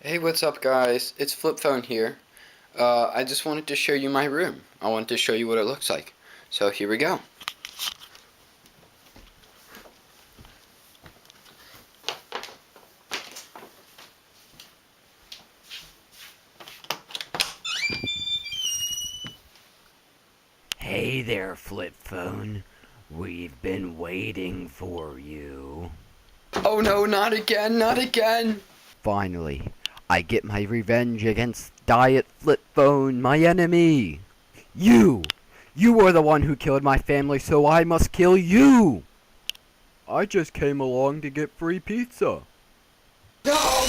Hey, what's up, guys? It's Flip Phone here. I just wanted to show you my room. I wanted to show you what it looks like. So here we go. Hey there, Flip Phone. We've been waiting for you. Oh no, not again, not again! Finally, I get my revenge against Diet Flip Phone, my enemy. You! You are the one who killed my family, so I must kill you! I just came along to get free pizza. No!